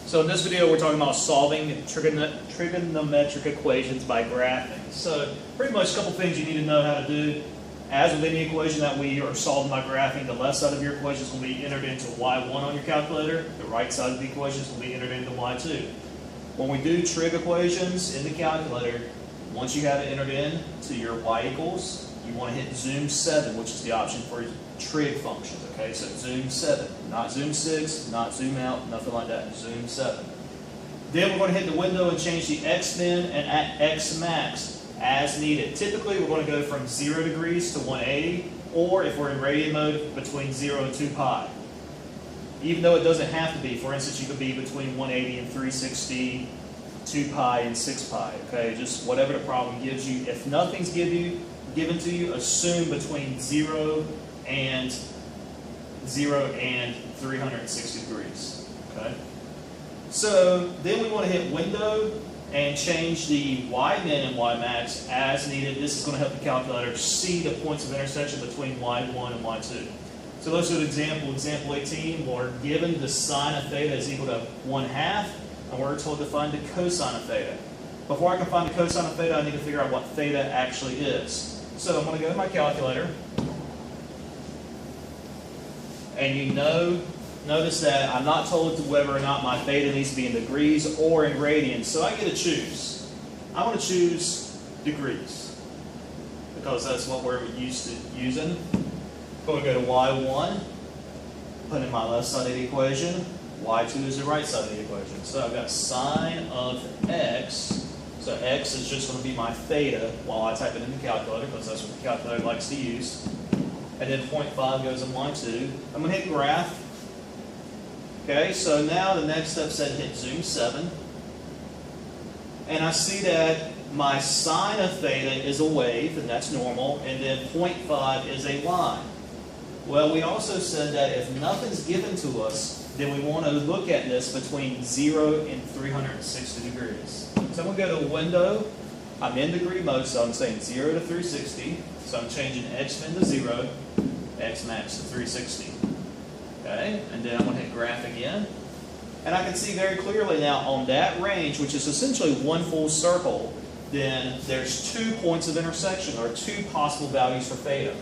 So in this video, we're talking about solving trigonometric equations by graphing. So pretty much a couple things you need to know how to do. As with any equation that we are solving by graphing, the left side of your equation is going to be entered into y1 on your calculator. The right side of the equation is going to be entered into y2. When we do trig equations in the calculator, once you have it entered in to your y equals, you want to hit zoom 7, which is the option for trig functions. Okay, so zoom 7, not zoom 6, not zoom out, nothing like that. Zoom 7. Then we're going to hit the window and change the x min and x max as needed. Typically, we're going to go from 0 degrees to 180, or if we're in radian mode, between 0 and 2 pi. Even though it doesn't have to be. For instance, you could be between 180 and 360, 2 pi and 6 pi. Okay, just whatever the problem gives you. If nothing's given to you, assume between 0 and 360 degrees. Okay. So then we want to hit window and change the y min and y max as needed. This is going to help the calculator see the points of intersection between y1 and y2. So let's do an example. Example 18, we're given the sine of theta is equal to 1/2, and we're told to find the cosine of theta. Before I can find the cosine of theta, I need to figure out what theta actually is. So I'm going to go to my calculator, and notice that I'm not told whether or not my theta needs to be in degrees or in radians, so I get to choose. I want to choose degrees because that's what we're used to using. I'm going to go to y1, put in my left side of the equation. y2 is the right side of the equation. So I've got sine of x. So x is just going to be my theta while I type it in the calculator because that's what the calculator likes to use. And then 0.5 goes in y2. I'm going to hit graph. Okay, so now the next step said hit zoom 7. And I see that my sine of theta is a wave, and that's normal, and then 0.5 is a line. Well, we also said that if nothing's given to us, then we want to look at this between 0 and 360 degrees. So I'm going to go to window. I'm in degree mode, so I'm saying 0 to 360. So I'm changing x min to 0, x max to 360. Okay, and then I'm going to hit graph again. And I can see very clearly now on that range, which is essentially one full circle, then there's 2 points of intersection, or 2 possible values for theta.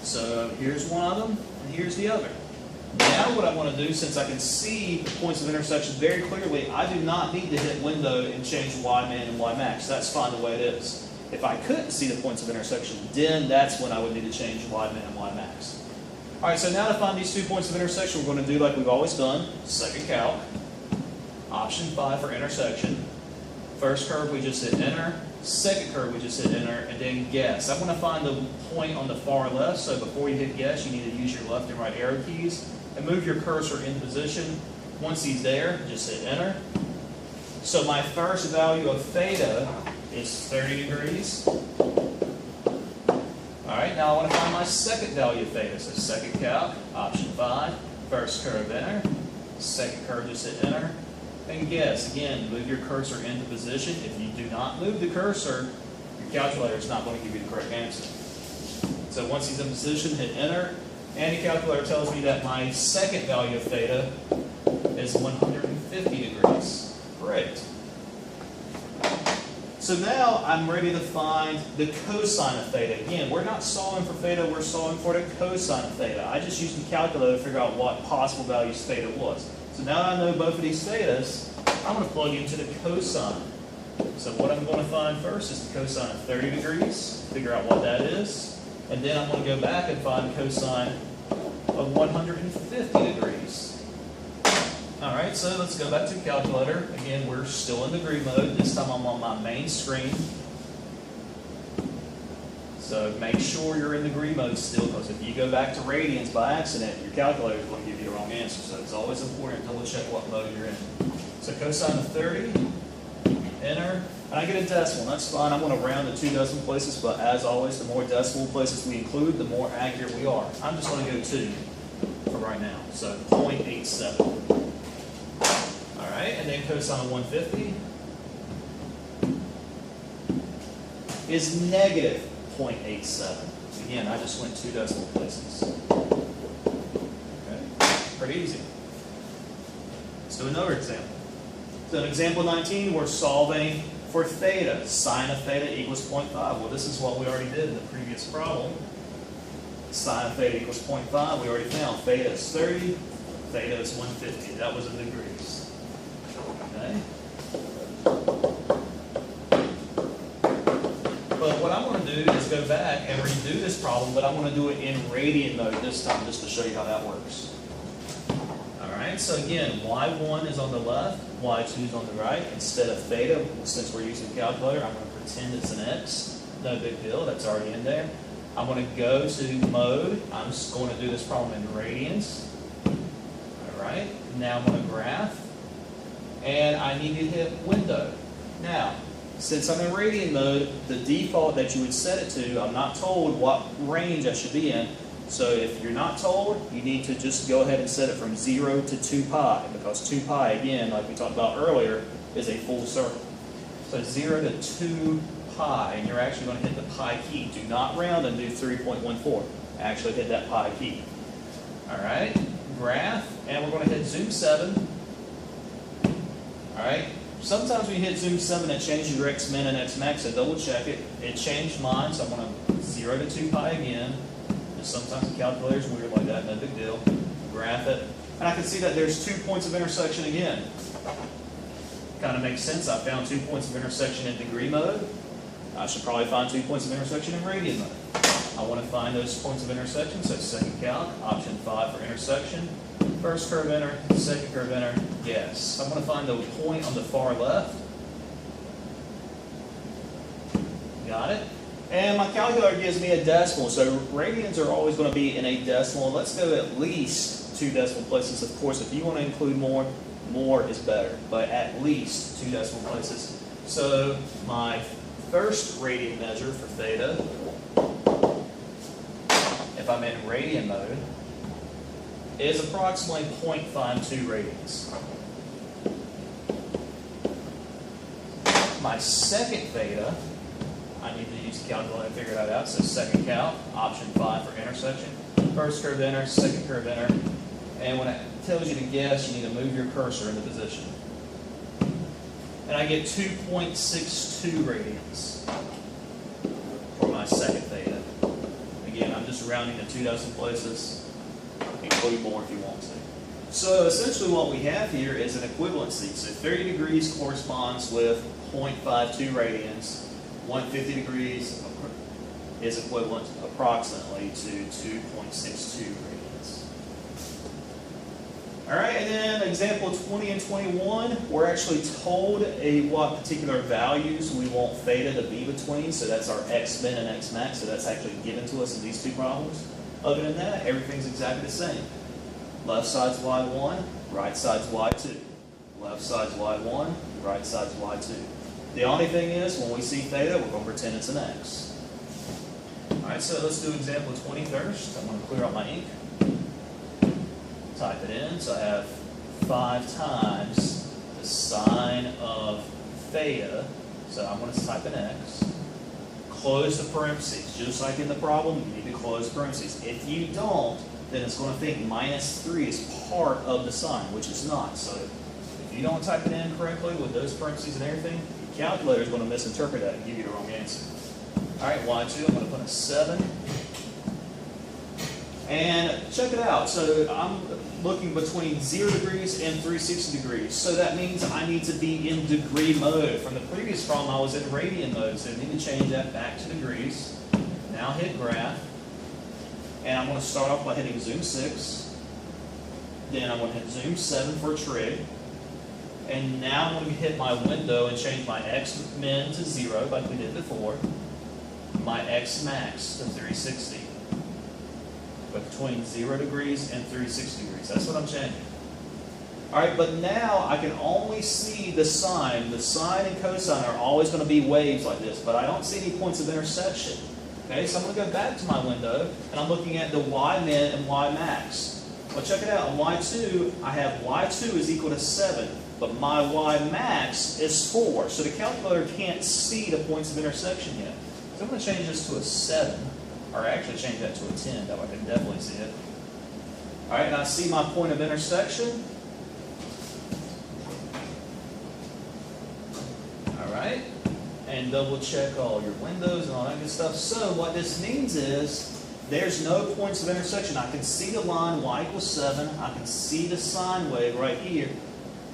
So here's one of them, and here's the other. Now what I want to do, since I can see the points of intersection very clearly, I do not need to hit window and change y min and y max. That's fine the way it is. If I couldn't see the points of intersection, then that's when I would need to change y min and y max. Alright, so now to find these 2 points of intersection, we're going to do like we've always done. Second calc. Option 5 for intersection. First curve, we just hit enter. Second curve, we just hit enter, and then guess. I'm going to find the point on the far left, so before you hit guess, you need to use your left and right arrow keys and move your cursor into position. Once he's there, just hit enter. So my first value of theta is 30 degrees. Alright, now I want to find my second value of theta. So second calc, option 5, first curve enter, second curve just hit enter, and guess. Again, move your cursor into position. If you do not move the cursor, your calculator is not going to give you the correct answer. So once he's in position, hit enter, and the calculator tells me that my second value of theta is 150 degrees. Great. So now I'm ready to find the cosine of theta. Again, we're not solving for theta, we're solving for the cosine of theta. I just used the calculator to figure out what possible values theta was. So now that I know both of these thetas, I'm going to plug into the cosine. So what I'm going to find first is the cosine of 30 degrees, figure out what that is, and then I'm going to go back and find the cosine of 150 degrees. Alright, so let's go back to the calculator. Again, we're still in degree mode. This time I'm on my main screen. So make sure you're in degree mode still, because if you go back to radians by accident, your calculator is going to give you the wrong answer. So it's always important to double check what mode you're in. So cosine of 30, enter, and I get a decimal. That's fine. I'm going to round to 2 decimal places, but as always, the more decimal places we include, the more accurate we are. I'm just going to go 2 for right now. So 0.87. Alright, and then cosine of 150 is negative 0.87. Again, I just went 2 decimal places. Okay, pretty easy. do another example. So in example 19, we're solving for theta. Sine of theta equals 0.5. Well, this is what we already did in the previous problem. Sine of theta equals 0.5. We already found theta is 30, theta is 150. That was in degrees. Okay? But what I'm going to do is go back and redo this problem, but I'm going to do it in radian mode this time just to show you how that works. Alright, so again, y1 is on the left, y2 is on the right. Instead of theta, since we're using a calculator, I'm going to pretend it's an x. No big deal, that's already in there. I'm going to go to mode. I'm just going to do this problem in radians. Alright, now I'm going to graph. And I need to hit window. Now, since I'm in radian mode, the default that you would set it to, I'm not told what range I should be in. So if you're not told, you need to just go ahead and set it from 0 to 2 pi, because 2 pi, again, like we talked about earlier, is a full circle. So 0 to 2 pi, and you're actually going to hit the pi key. Do not round and do 3.14. Actually hit that pi key. All right, graph, and we're going to hit zoom 7. All right. Sometimes when you hit zoom 7, it changes your x min and x max, so double check it. It changed mine, so I'm going to 0 to 2 pi again. And sometimes the calculator's weird like that, no big deal. Graph it. And I can see that there's 2 points of intersection again. Kind of makes sense. I found 2 points of intersection in degree mode. I should probably find 2 points of intersection in radian mode. I want to find those points of intersection, so second calc, option 5 for intersection. First curve enter, second curve enter, yes. I'm going to find the point on the far left. Got it. And my calculator gives me a decimal, so radians are always going to be in a decimal. Let's go at least 2 decimal places. Of course, if you want to include more, more is better, but at least 2 decimal places. So my first radian measure for theta, if I'm in radian mode, is approximately 0.52 radians. My second theta, I need to use the calculator to figure that out. So second calc, option 5 for intersection. First curve enter, second curve enter. And when it tells you to guess, you need to move your cursor into position. And I get 2.62 radians for my second theta. Again, I'm just rounding to 2 decimal places. Include more if you want to. So essentially what we have here is an equivalency. So 30 degrees corresponds with 0.52 radians. 150 degrees is equivalent approximately to 2.62 radians. All right, and then example 20 and 21, we're actually told what particular values we want theta to be between. So that's our x min and x max. So that's actually given to us in these two problems. Other than that, everything's exactly the same. Left side's y1, right side's y2. Left side's y1, right side's y2. The only thing is, when we see theta, we're going to pretend it's an x. Alright, so let's do example 20 first. I'm going to clear out my ink. Type it in. So I have 5 times the sine of theta. So I'm going to type in x. Close the parentheses. Just like in the problem, you need to close parentheses. If you don't, then it's going to think minus 3 is part of the sine, which is not. So if you don't type it in correctly with those parentheses and everything, the calculator is going to misinterpret that and give you the wrong answer. All right, y2, I'm going to put a 7. And check it out. So I'm looking between 0 degrees and 360 degrees. So that means I need to be in degree mode. From the previous problem, I was in radian mode, so I need to change that back to degrees. Now hit graph. And I'm going to start off by hitting zoom 6. Then I'm going to hit zoom 7 for trig. And now I'm going to hit my window and change my x min to 0 like we did before. My x max to 360. But between 0 degrees and 360 degrees. That's what I'm changing. Alright, but now I can only see the sine. The sine and cosine are always going to be waves like this, but I don't see any points of intersection. Okay, so I'm going to go back to my window, and I'm looking at the y min and y max. Well, check it out. On y2, I have y2 is equal to 7, but my y max is 4. So the calculator can't see the points of intersection yet. So I'm going to change this to a 7. Or actually change that to a 10, that way I can definitely see it. Alright, and I see my point of intersection. and double check all your windows and all that good stuff. So what this means is there's no points of intersection. I can see the line y equals 7. I can see the sine wave right here.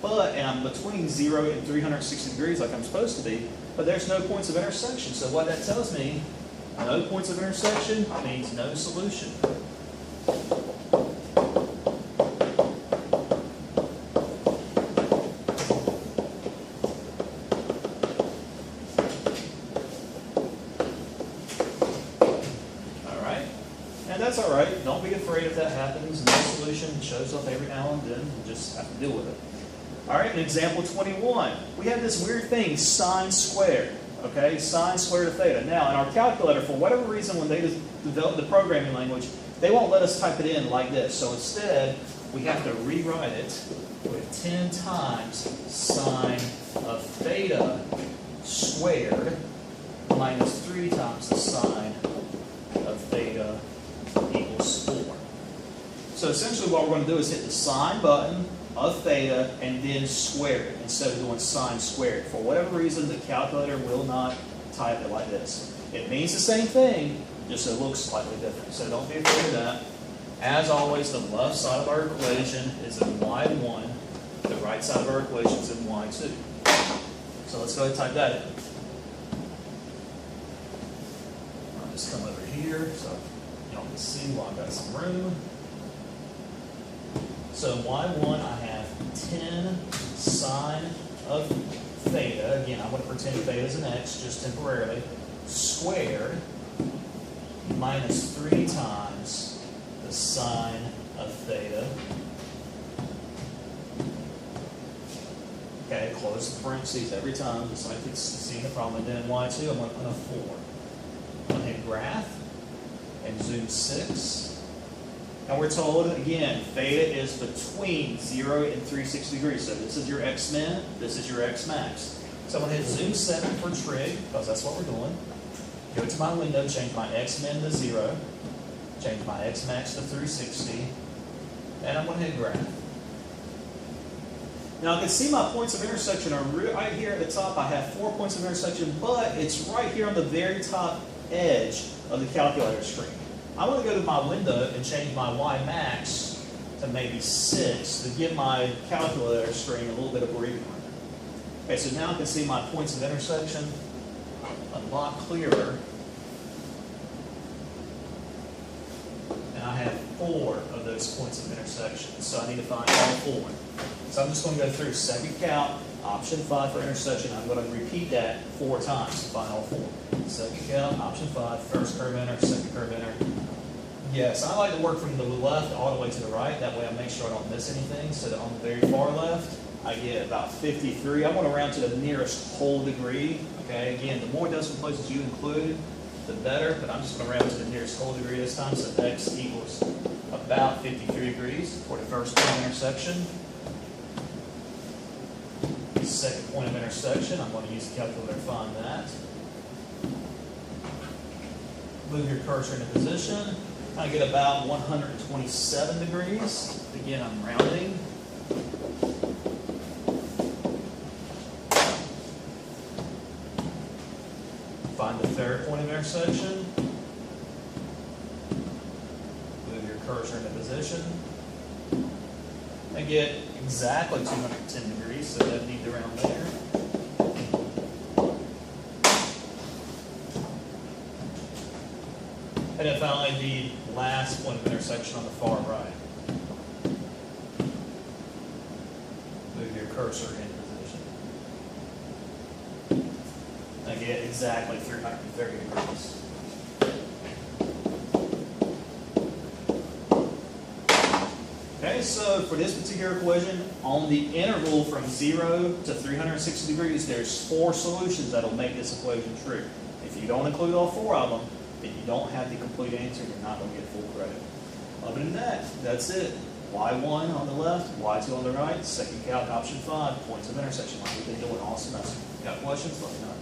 And I'm between 0 and 360 degrees like I'm supposed to be. But there's no points of intersection. So what that tells me, no points of intersection means no solution. And that's all right. Don't be afraid if that happens. No solution shows up every now and then. You just have to deal with it. All right, in example 21, we have this weird thing, sine squared. Okay, sine squared of theta. Now, in our calculator, for whatever reason, when they develop the programming language, they won't let us type it in like this. So instead, we have to rewrite it with 10 times sine of theta squared minus 3 times the sine of theta equals 4. So essentially what we're going to do is hit the sine button of theta and then square it instead of doing sine squared. For whatever reason, the calculator will not type it like this. It means the same thing, just it looks slightly different. So don't be afraid of that. As always, the left side of our equation is in y1. The right side of our equation is in y2. So let's go ahead and type that in. I'll just come over here so y'all can see while I've got some room. So y1, I have 10 sine of theta. Again, I'm going to pretend theta is an x just temporarily. Squared minus 3 times the sine of theta. Okay, close the parentheses every time, just like it's seeing the problem. And then y2, I'm going to put a 4. I'm going to hit graph and zoom 6. And we're told, again, theta is between 0 and 360 degrees. So this is your x min, this is your x max. So I'm going to hit zoom 7 for trig, because that's what we're doing. Go to my window, change my x min to 0, change my x max to 360, and I'm going to hit graph. Now I can see my points of intersection are right here at the top. I have 4 points of intersection, but it's right here on the very top edge of the calculator screen. I want to go to my window and change my y max to maybe 6 to give my calculator screen a little bit of breathing room. Okay, so now I can see my points of intersection a lot clearer. And I have 4 of those points of intersection, so I need to find all 4. So I'm just going to go through second count, option 5 for intersection. I'm going to repeat that 4 times to find all 4. Second count, option 5, first curve enter, second curve enter. Yes, I like to work from the left all the way to the right. That way I make sure I don't miss anything. So that on the very far left, I get about 53. I want to round to the nearest whole degree. Okay, again, the more decimal places you include, the better. But I'm just going to round to the nearest whole degree this time. So x equals about 53 degrees for the first point of intersection. Second point of intersection, I'm going to use the calculator to find that. Move your cursor into position. I get about 127 degrees. Again, I'm rounding. Find the third point of intersection. Move your cursor into position. I get exactly 210 degrees, so that need to round there. And then finally, the last point of intersection on the far right. Move your cursor into position. I get exactly 330 degrees. Okay, so for this particular equation, on the interval from 0 to 360 degrees, there's 4 solutions that will make this equation true. If you don't include all 4 of them, then you don't have the complete answer. You're not going to get full credit. Other than that, that's it. Y1 on the left, Y2 on the right, second calc, option 5, points of intersection like we've been doing all semester. Got questions? Let me know.